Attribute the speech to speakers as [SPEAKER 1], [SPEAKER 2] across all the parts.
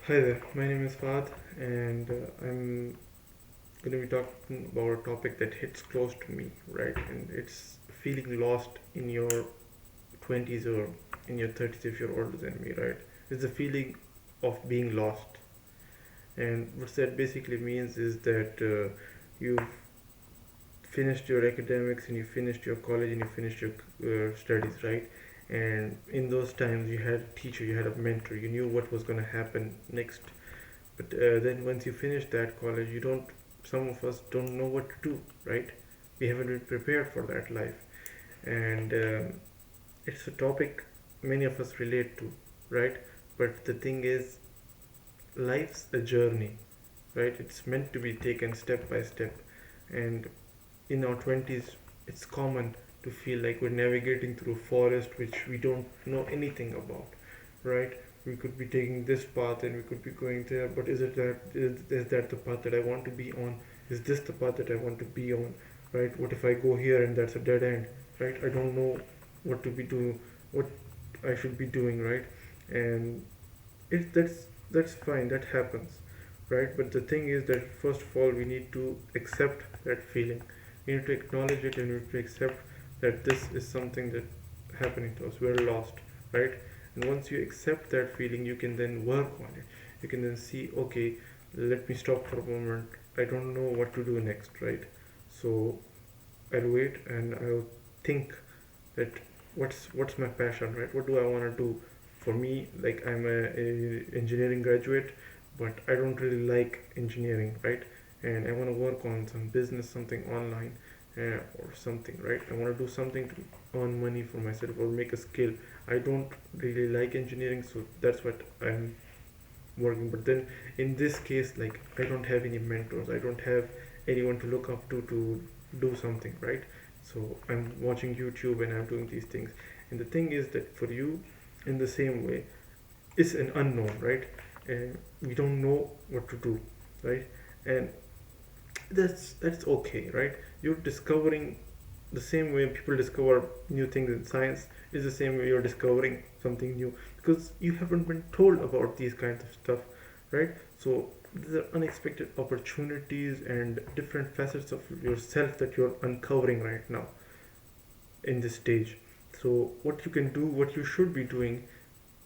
[SPEAKER 1] Hi there, my name is Fahad, and I'm going to be talking about a topic that hits close to me, right? And it's feeling lost in your 20s or in your 30s if you're older than me, right? It's the feeling of being lost. And what that basically means is that you've finished your academics and you finished your college and you finished your studies, right? And in those times, you had a teacher, you had a mentor, you knew what was going to happen next. But then once you finish that college, you don't. Some of us don't know what to do, right? We haven't been prepared for that life, and it's a topic many of us relate to, right? But the thing is, life's a journey, right? It's meant to be taken step by step, and in our 20s, it's common to feel like we're navigating through a forest which we don't know anything about, right? We could be taking this path and we could be going there, but is that the path that I want to be on? Is this the path that I want to be on, right? What if I go here and that's a dead end, right? I don't know what to be doing, what I should be doing, right? And it that's fine, that happens, right? But the thing is that first of all we need to accept that feeling. We need to acknowledge it and we need to accept that this is something that happening to us. We're lost, right? And once you accept that feeling, you can then work on it. You can then see, okay, let me stop for a moment. I don't know what to do next, right? So I'll wait and I'll think that what's my passion, right? What do I want to do? For me, like I'm a engineering graduate, but I don't really like engineering, right? And I want to work on some business, something online, or something, right? I want to do something to earn money for myself or make a skill. I don't really like engineering, so that's what I'm working. But then in this case, like I don't have any mentors, I don't have anyone to look up to do something, right? So I'm watching YouTube and I'm doing these things. And the thing is that for you, in the same way, it's an unknown, right? And we don't know what to do, right? And that's okay, right? You're discovering the same way people discover new things in science is the same way you're discovering something new because you haven't been told about these kinds of stuff, right? So there are unexpected opportunities and different facets of yourself that you're uncovering right now in this stage. So what you can do, what you should be doing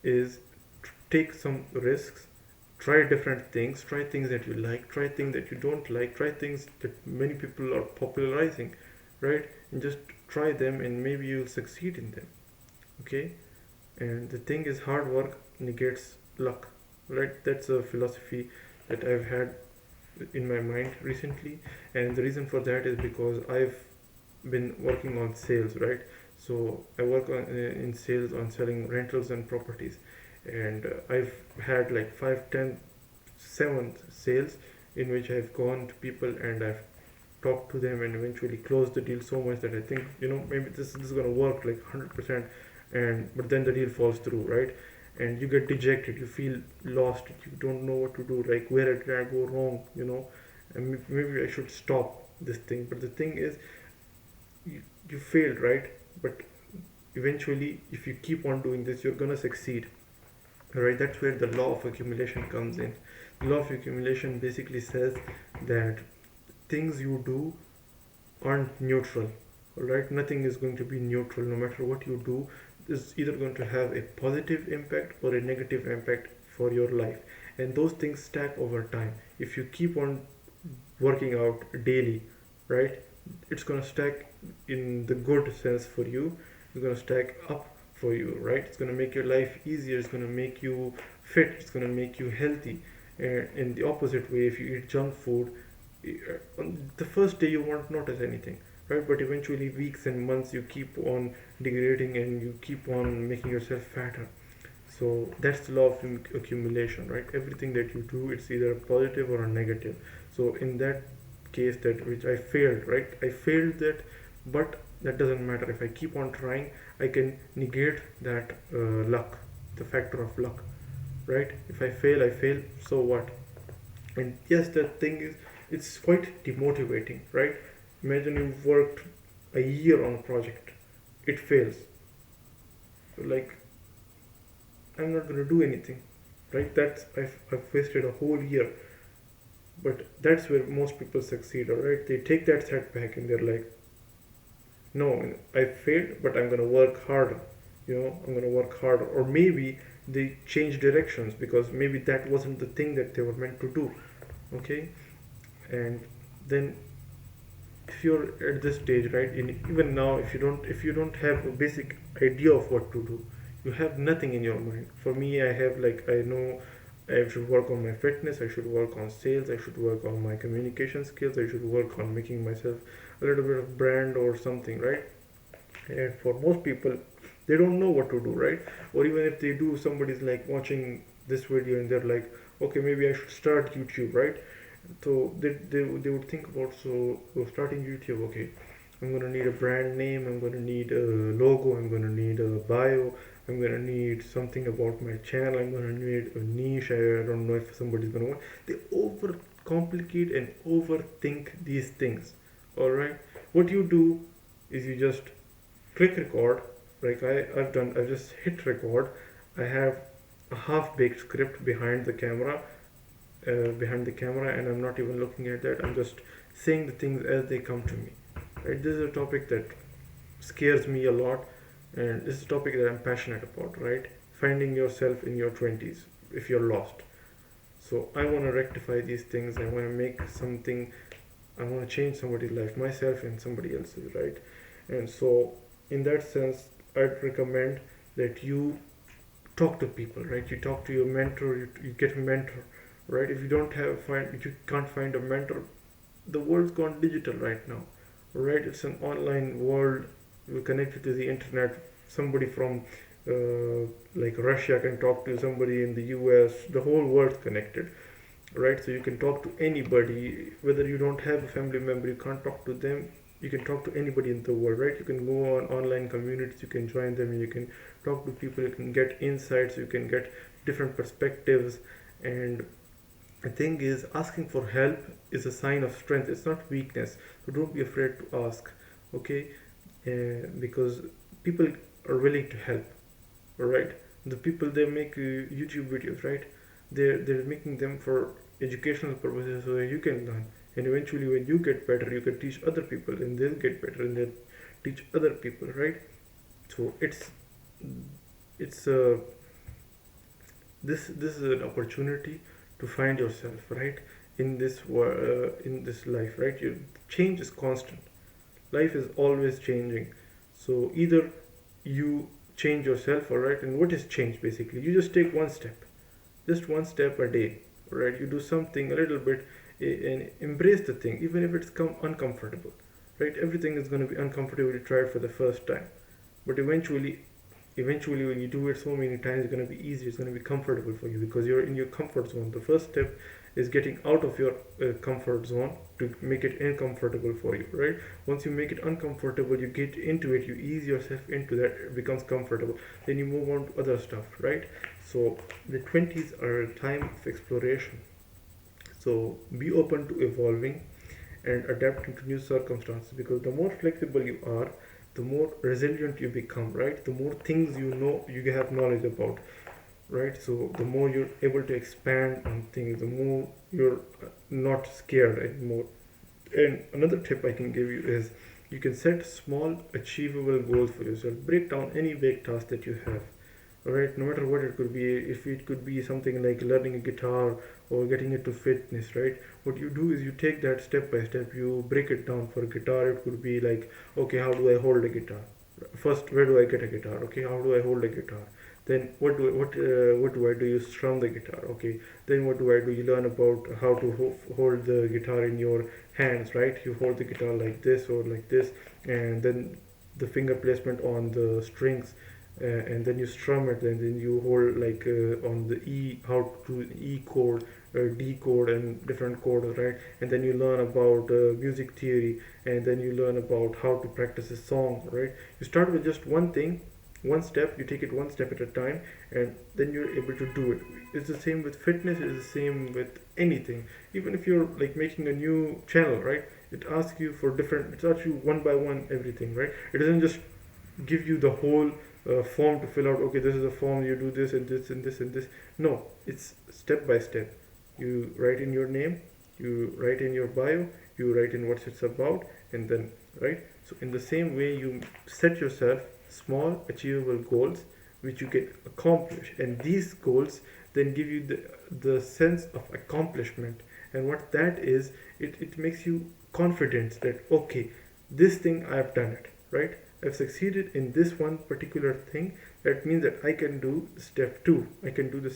[SPEAKER 1] is take some risks, try different things, try things that you like, try things that you don't like, try things that many people are popularizing, right? And just try them and maybe you'll succeed in them, okay? And the thing is, hard work negates luck, right? That's a philosophy that I've had in my mind recently, and the reason for that is because I've been working on sales, right? So I work on in sales on selling rentals and properties, and I've had like 7 sales in which I've gone to people and I've talked to them and eventually closed the deal so much that I think, maybe this is gonna work like 100%, and but then the deal falls through, right? And you get dejected, you feel lost, you don't know what to do, like where did I go wrong, and maybe I should stop this thing. But the thing is, you failed, right? But eventually, if you keep on doing this, you're gonna succeed, right? That's where the law of accumulation comes in. The law of accumulation basically says that things you do aren't neutral, right? Nothing is going to be neutral. No matter what you do, is either going to have a positive impact or a negative impact for your life, and those things stack over time. If you keep on working out daily, right, it's going to stack in the good sense for you. It's going to stack up for you, right? It's going to make your life easier, it's going to make you fit, it's going to make you healthy. In the opposite way, if you eat junk food, on the first day you won't notice anything, right? But eventually, weeks and months, you keep on degrading and you keep on making yourself fatter. So that's the law of accumulation, right? Everything that you do, it's either a positive or a negative. So in that case, that which I failed, right? I failed that, but that doesn't matter. If I keep on trying, I can negate that luck, the factor of luck, right? If I fail, I fail. So what? And yes, the thing is, it's quite demotivating, right? Imagine you've worked a year on a project, it fails. Like, I'm not going to do anything. right? I've wasted a whole year. But that's where most people succeed, all right? They take that setback and they're like, no, I failed, but I'm gonna work harder. I'm gonna work harder. Or maybe they change directions because maybe that wasn't the thing that they were meant to do. Okay, and then if you're at this stage, right? Even now, if you don't have a basic idea of what to do, you have nothing in your mind. For me, I know I should work on my fitness, I should work on sales, I should work on my communication skills, I should work on making myself a little bit of brand or something, right? And for most people, they don't know what to do, right? Or even if they do, somebody's like watching this video and they're like, okay, maybe I should start YouTube, right? So they would think about, starting YouTube. Okay, I'm gonna need a brand name, I'm gonna need a logo, I'm gonna need a bio, I'm gonna need something about my channel, I'm gonna need a niche. I don't know if somebody's gonna want. They overcomplicate and overthink these things. All right, what you do is you just click record. Like I've just hit record. I have a half-baked script behind the camera, and I'm not even looking at that. I'm just saying the things as they come to me, right? This is a topic that scares me a lot, and this is a topic that I'm passionate about, right? Finding yourself in your 20s if you're lost. So I want to rectify these things. I want to make something. I want to change somebody's life, myself and somebody else's, right? And so in that sense, I'd recommend that you talk to people, right? You talk to your mentor. You get a mentor, right? If you can't find a mentor, the world's gone digital right now, right? It's an online world. We're connected to the internet. Somebody from like Russia can talk to somebody in the US. The whole world's connected, right? So you can talk to anybody, whether you don't have a family member, you can't talk to them. You can talk to anybody in the world, right? You can go on online communities, you can join them, and you can talk to people, you can get insights, you can get different perspectives. And the thing is, asking for help is a sign of strength, it's not weakness. So don't be afraid to ask, okay? Because people are willing to help, all right? The people, they make YouTube videos, right? They're making them for educational purposes so that you can learn. And eventually, when you get better, you can teach other people, and they'll get better, and they'll teach other people, right? So it's this is an opportunity to find yourself, right? In this life, right? Change is constant. Life is always changing. So either you change yourself, all right? And what is change basically? You just take one step a day, right? You do something a little bit, and embrace the thing, even if it's uncomfortable, right? Everything is going to be uncomfortable. You try it for the first time, but eventually when you do it so many times, it's going to be easy, it's going to be comfortable for you because you're in your comfort zone. The first step is getting out of your comfort zone to make it uncomfortable for you, right? Once you make it uncomfortable, you get into it, you ease yourself into that, it becomes comfortable, then you move on to other stuff, right? So the 20s are a time of exploration. So be open to evolving and adapting to new circumstances, because the more flexible you are, the more resilient you become, right? The more things you have knowledge about, right? So the more you're able to expand on things, the more you're not scared anymore. And another tip I can give you is you can set small achievable goals for yourself. Break down any big task that you have, right? No matter what it could be. If it could be something like learning a guitar or getting into fitness, right? What you do is you take that step by step, you break it down. For guitar, it could be like, okay, how do I hold a guitar? First, where do I get a guitar? Okay, how do I hold a guitar? Then what do I do? You strum the guitar. Okay, then what do I do? You learn about how to hold the guitar in your hands, right? You hold the guitar like this or like this, and then the finger placement on the strings, and then you strum it, and then you hold like on the E, how to E chord, D chord, and different chords, right? And then you learn about music theory, and then you learn about how to practice a song, right? You start with just one thing, one step, you take it one step at a time, and then you're able to do it. It's the same with fitness, it's the same with anything. Even if you're like making a new channel, right? It asks you one by one everything, right? It doesn't just give you the whole form to fill out. Okay, this is a form, you do this and this and this and this. No, it's step by step. You write in your name, you write in your bio, you write in what it's about, and then, right? So in the same way, you set yourself small achievable goals which you can accomplish, and these goals then give you the sense of accomplishment. And what that is, it makes you confident that okay, this thing I have done it, right? I've succeeded in this one particular thing. That means that I can do step two, I can do the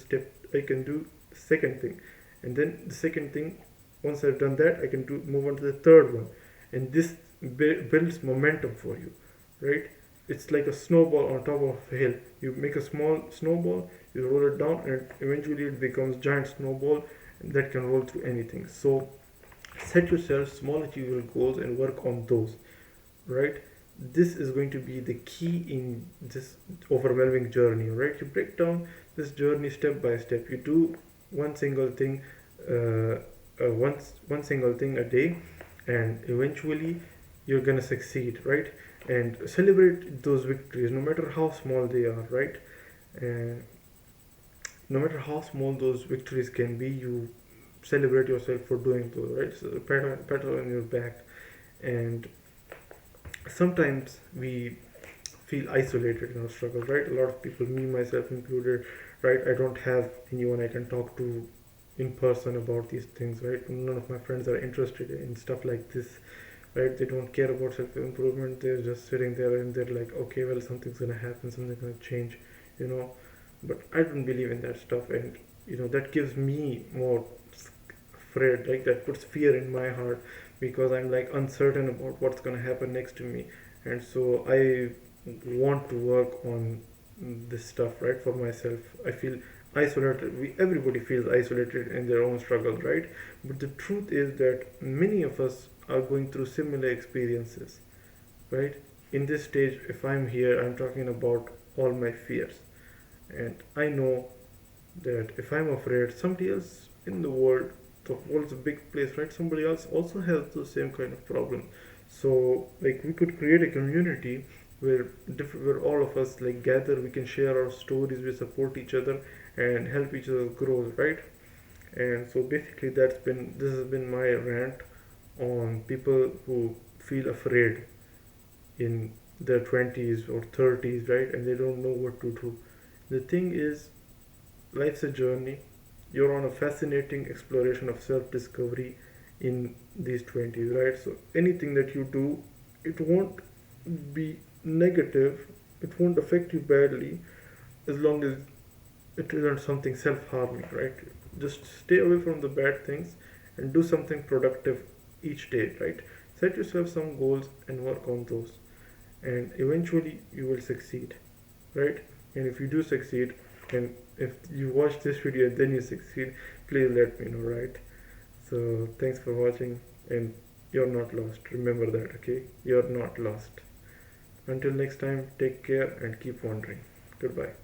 [SPEAKER 1] second thing, and then the second thing, once I've done that, I can move on to the third one, and this builds momentum for you, right? It's like a snowball on top of a hill. You make a small snowball, you roll it down, and eventually it becomes giant snowball that can roll through anything. So set yourself small achievable goals and work on those, right? This is going to be the key in this overwhelming journey, right? You break down this journey step by step. You do one single thing, one single thing a day, and eventually you're gonna succeed, right? And celebrate those victories, no matter how small they are, right? And no matter how small those victories can be, you celebrate yourself for doing those, right? So pat on your back. And sometimes we feel isolated in our struggle, right? A lot of people, me myself included, right? I don't have anyone I can talk to in person about these things, right? None of my friends are interested in stuff like this, right? They don't care about self improvement. They're just sitting there and they're like, okay, well, something's gonna happen, something's gonna change, you know. But I don't believe in that stuff, and that gives me more afraid. Like that puts fear in my heart because I'm like uncertain about what's gonna happen next to me, and so I want to work on this stuff, right, for myself. I feel isolated. Everybody feels isolated in their own struggles, right? But the truth is that many of us are going through similar experiences, right? In this stage, if I'm here, I'm talking about all my fears, and I know that if I'm afraid, somebody else in the world's a big place, right? Somebody else also has the same kind of problem. So, like, we could create a community where all of us like gather. We can share our stories, we support each other, and help each other grow, right? And so basically, this has been my rant on people who feel afraid in their 20s or 30s, right? And they don't know what to do. The thing is, life's a journey. You're on a fascinating exploration of self discovery in these 20s, right? So, anything that you do, it won't be negative, it won't affect you badly as long as it isn't something self harming, right? Just stay away from the bad things and do something productive each day, right? Set yourself some goals and work on those, and eventually you will succeed, right? And if you do succeed, and if you watch this video and then you succeed, please let me know, right? So thanks for watching, and you're not lost. Remember that, okay? You're not lost. Until next time, take care and keep wondering. Goodbye.